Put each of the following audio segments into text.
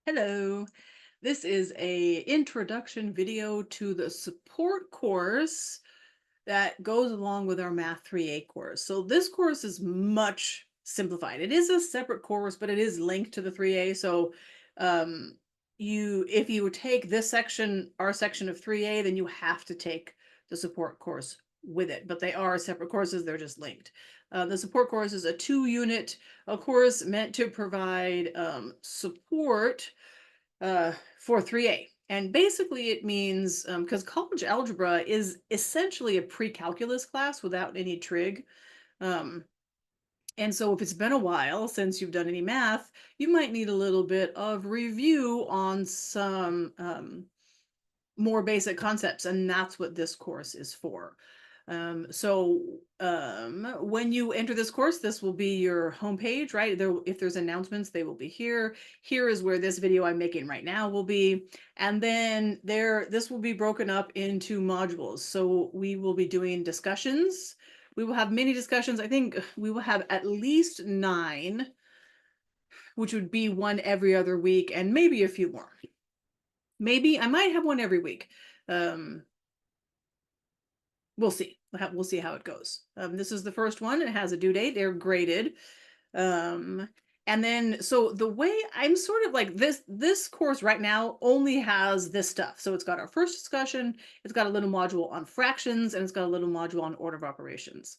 Hello. This is a introduction video to the support course that goes along with our Math 3A course. So this course is much simplified. It is a separate course, but it is linked to the 3A. So um, if you take this section, our section of 3A, then you have to take the support course with it. But they are separate courses, they're just linked. The support course is a 2-unit course meant to provide support for 3A. And basically it means, because college algebra is essentially a pre-calculus class without any trig. Um, and so if it's been a while since you've done any math, you might need a little bit of review on some more basic concepts, and that's what this course is for. When you enter this course, this will be your homepage, right? If there's announcements, they will be here. Here is where this video I'm making right now will be. And then this will be broken up into modules. So we will be doing discussions. We will have mini discussions. I think we will have at least 9, which would be one every other week, and maybe a few more. Maybe I might have one every week. Um, we'll see. We'll see how it goes. This is the first one. It has a due date. They're graded. Um, and then, so the way I'm sort of like this course right now only has this stuff. So it's got our first discussion, it's got a little module on fractions, and it's got a little module on order of operations.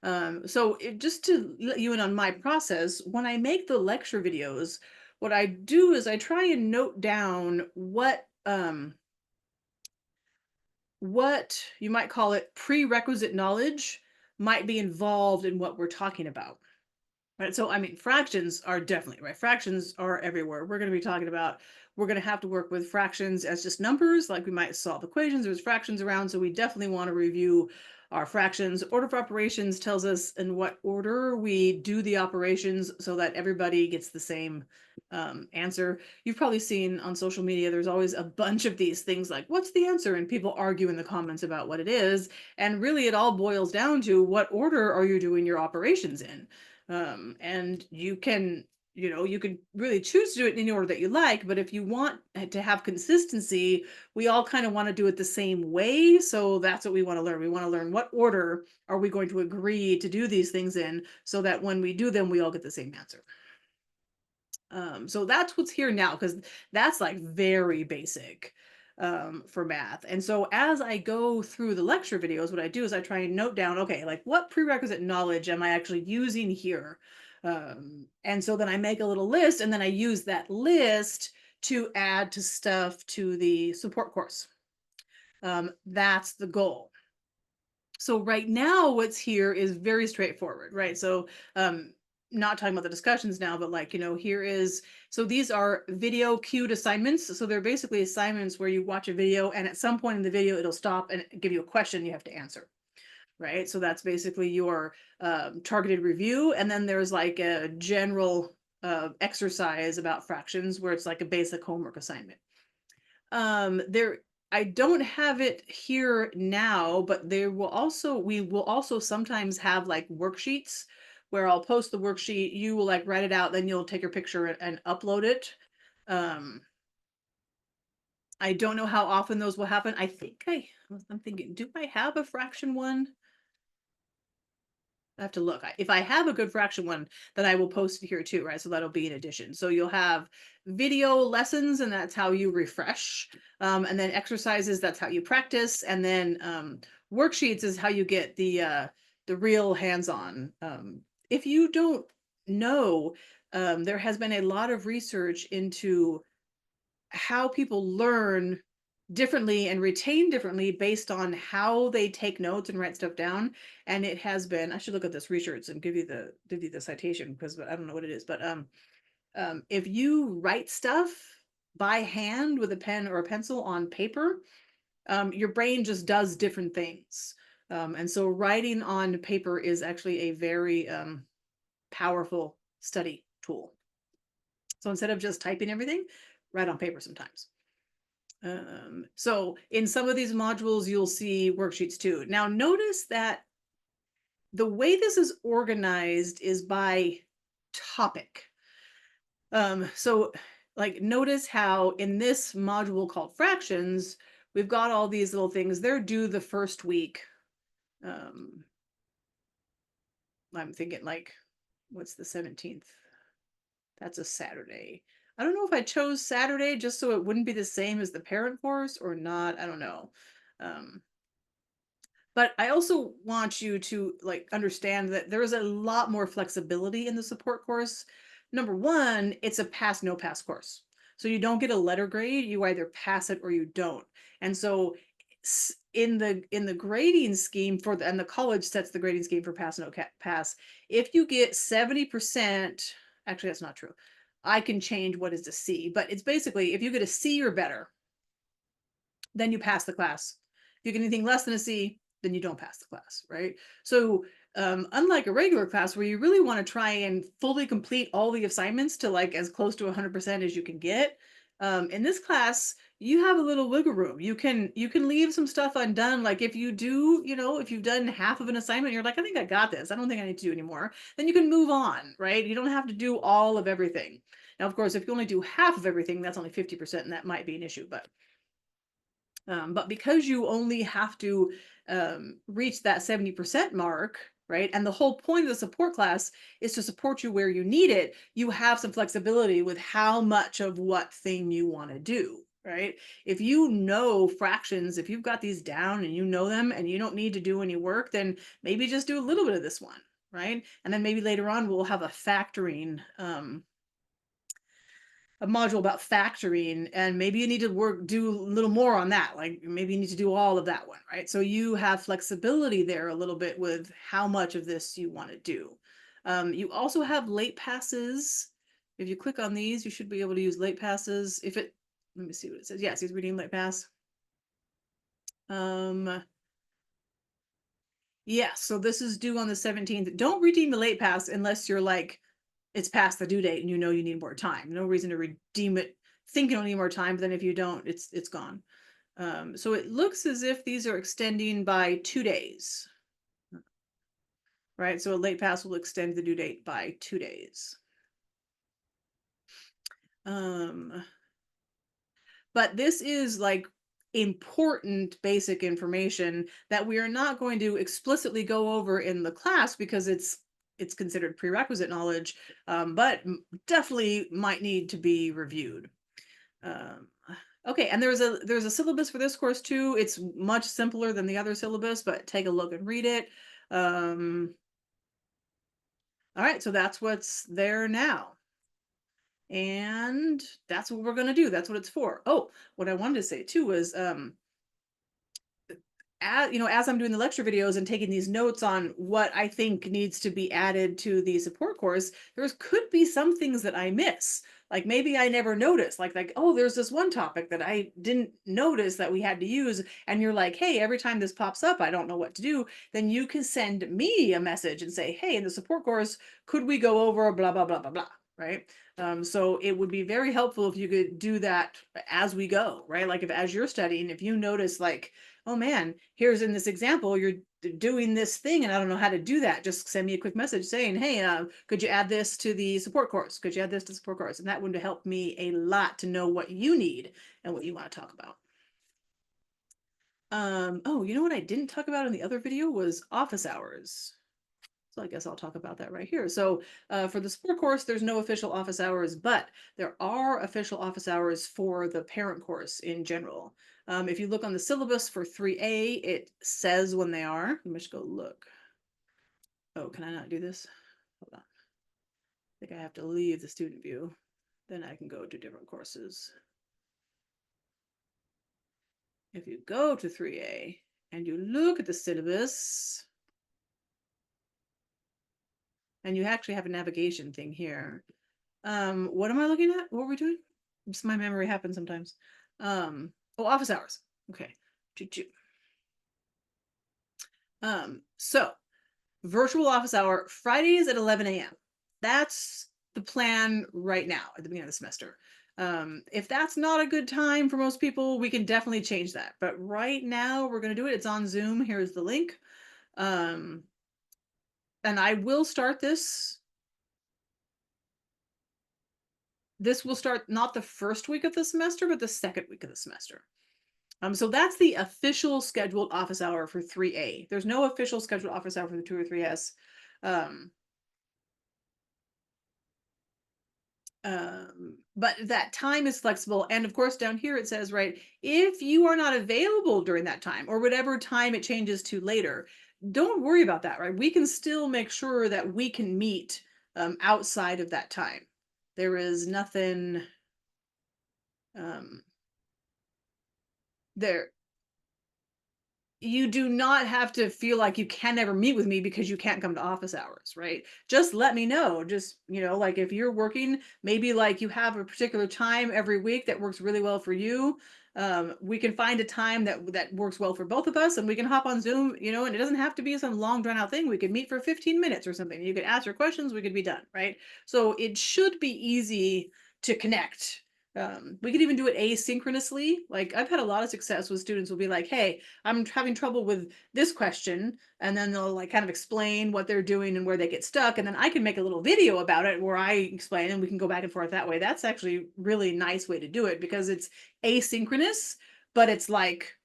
Just to let you in on my process, when I make the lecture videos, what I do is I try and note down what you might call it prerequisite knowledge might be involved in what we're talking about. Right. So, I mean, fractions are definitely right. Fractions are everywhere. We're going to have to work with fractions as just numbers, like we might solve equations. There's fractions around. So, we definitely want to review our fractions. Order of operations tells us in what order we do the operations so that everybody gets the same answer. You've probably seen on social media, there's always a bunch of these things like, what's the answer? And people argue in the comments about what it is. And really, it all boils down to what order are you doing your operations in? And you can really choose to do it in any order that you like, but if you want to have consistency, we all kind of want to do it the same way. So that's what we want to learn. We want to learn what order are we going to agree to do these things in so that when we do them, we all get the same answer. So that's what's here now, because that's like very basic for math. And so as I go through the lecture videos, what I do is I try and note down, okay, like what prerequisite knowledge am I actually using here? And so then I make a little list, and then I use that list to add to stuff to the support course. That's the goal. So right now, what's here is very straightforward, right? So not talking about the discussions now, but like, so these are video cued assignments. So they're basically assignments where you watch a video and at some point in the video, it'll stop and give you a question you have to answer, right? So that's basically your targeted review. And then there's like a general exercise about fractions where it's like a basic homework assignment. There I don't have it here now, but we will also sometimes have like worksheets where I'll post the worksheet, you will like write it out, then you'll take your picture and upload it. Um, I don't know how often those will happen. I'm thinking, do I have a fraction one? I have to look. If I have a good fraction one, then I will post it here too, right? So that'll be in addition. So you'll have video lessons, and that's how you refresh. And then exercises, that's how you practice. And then worksheets is how you get the real hands-on. If you don't know, there has been a lot of research into how people learn differently and retain differently based on how they take notes and write stuff down. And it has been, I should look at this research and give you the citation because I don't know what it is, but if you write stuff by hand with a pen or a pencil on paper, your brain just does different things. And so writing on paper is actually a very powerful study tool. So instead of just typing everything, write on paper sometimes. So in some of these modules, you'll see worksheets too. Now notice that the way this is organized is by topic. So like notice how in this module called fractions, we've got all these little things. They're due the first week. Um, I'm thinking like, what's the 17th? That's a Saturday. I don't know if I chose Saturday just so it wouldn't be the same as the parent course or not. I don't know. Um, but I also want you to like understand that there is a lot more flexibility in the support course. Number one, it's a pass no pass course. So you don't get a letter grade, you either pass it or you don't. And so in the grading scheme for the and the college sets the grading scheme for pass no pass. If you get 70%, actually that's not true. I can change what is a C, but it's basically if you get a C or better, then you pass the class. If you get anything less than a C, then you don't pass the class, right? So unlike a regular class where you really want to try and fully complete all the assignments to like as close to 100% as you can get, in this class you have a little wiggle room. You can leave some stuff undone. Like if you do, if you've done half of an assignment, you're like, I think I got this. I don't think I need to do anymore. Then you can move on, right? You don't have to do all of everything. Now, of course, if you only do half of everything, that's only 50%, and that might be an issue. But because you only have to reach that 70% mark, right? And the whole point of the support class is to support you where you need it. You have some flexibility with how much of what thing you want to do, right? If you know fractions, if you've got these down and you know them and you don't need to do any work, then maybe just do a little bit of this one, right? And then maybe later on we'll have a module about factoring, and maybe you need to do a little more on that, like maybe you need to do all of that one, right? So you have flexibility there a little bit with how much of this you want to do. You also have late passes. If you click on these, you should be able to use late passes. Let me see what it says. Yes, he's reading late pass. Yeah, so this is due on the 17th. Don't redeem the late pass unless you're like it's past the due date and you know you need more time. No reason to redeem it thinking you'll need more time, but then if you don't, it's gone. So it looks as if these are extending by 2 days, right? So a late pass will extend the due date by 2 days. But this is like important basic information that we are not going to explicitly go over in the class because it's considered prerequisite knowledge, but definitely might need to be reviewed. Um, okay, and there's a syllabus for this course too. It's much simpler than the other syllabus, but take a look and read it. All right, so that's what's there now. And that's what we're going to do. That's what it's for. Oh, what I wanted to say too was as I'm doing the lecture videos and taking these notes on what I think needs to be added to the support course, could be some things that I miss. Like maybe I never noticed, like, oh, there's this one topic that I didn't notice that we had to use. And you're like, hey, every time this pops up, I don't know what to do. Then you can send me a message and say, hey, in the support course, could we go over blah, blah, blah, blah, blah, right? So it would be very helpful if you could do that as we go, right? Like if as you're studying, if you notice like, oh man, here's in this example, you're doing this thing and I don't know how to do that. Just send me a quick message saying, hey, could you add this to the support course? Could you add this to the support course? And that would help me a lot to know what you need and what you want to talk about. Oh, you know what I didn't talk about in the other video was office hours. So I guess I'll talk about that right here. So for the support course, there's no official office hours, but there are official office hours for the parent course in general. If you look on the syllabus for 3A, it says when they are. Let me just go look. Oh, can I not do this? Hold on. I think I have to leave the student view. Then I can go to different courses. If you go to 3A and you look at the syllabus, and you actually have a navigation thing here. What am I looking at? What were we doing? Just my memory happens sometimes. Oh, office hours. Okay. So virtual office hour Fridays at 11 a.m. That's the plan right now at the beginning of the semester. If that's not a good time for most people, we can definitely change that. But right now we're going to do it. It's on Zoom. Here's the link. And I will start this. This will start not the first week of the semester, but the second week of the semester. So that's the official scheduled office hour for 3A. There's no official scheduled office hour for the 2 or 3S. Um, but that time is flexible. And of course, down here it says, right, if you are not available during that time or whatever time it changes to later, don't worry about that, right? We can still make sure that we can meet outside of that time. There is nothing um, there. You do not have to feel like you can never meet with me because you can't come to office hours, right? Just let me know. Just, like if you're working, maybe like you have a particular time every week that works really well for you. We can find a time that works well for both of us and we can hop on Zoom, and it doesn't have to be some long drawn out thing. We could meet for 15 minutes or something. You could ask your questions, we could be done, right? So it should be easy to connect. We could even do it asynchronously. Like I've had a lot of success with students will be like, hey, I'm having trouble with this question. And then they'll like kind of explain what they're doing and where they get stuck. And then I can make a little video about it where I explain and we can go back and forth that way. That's actually really nice way to do it because it's asynchronous, but it's like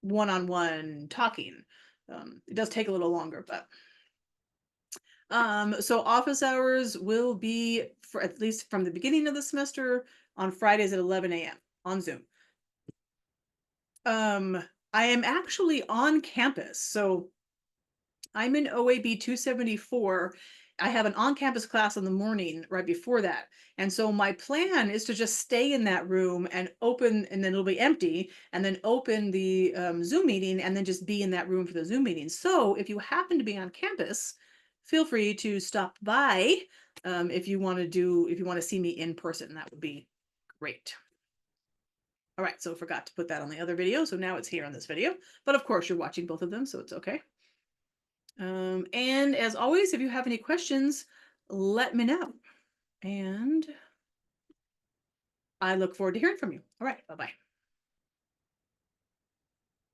one-on-one talking. It does take a little longer, but so office hours will be for at least from the beginning of the semester on Fridays at 11 a.m. on Zoom. I am actually on campus. So I'm in OAB 274. I have an on-campus class in the morning right before that. And so my plan is to just stay in that room and open, and then it'll be empty, and then open the Zoom meeting and then just be in that room for the Zoom meeting. So if you happen to be on campus, feel free to stop by if you want to see me in person. That would be great. All right, so forgot to put that on the other video. So now it's here on this video, but of course you're watching both of them, so it's okay. And as always, if you have any questions, let me know. And I look forward to hearing from you. All right, bye-bye.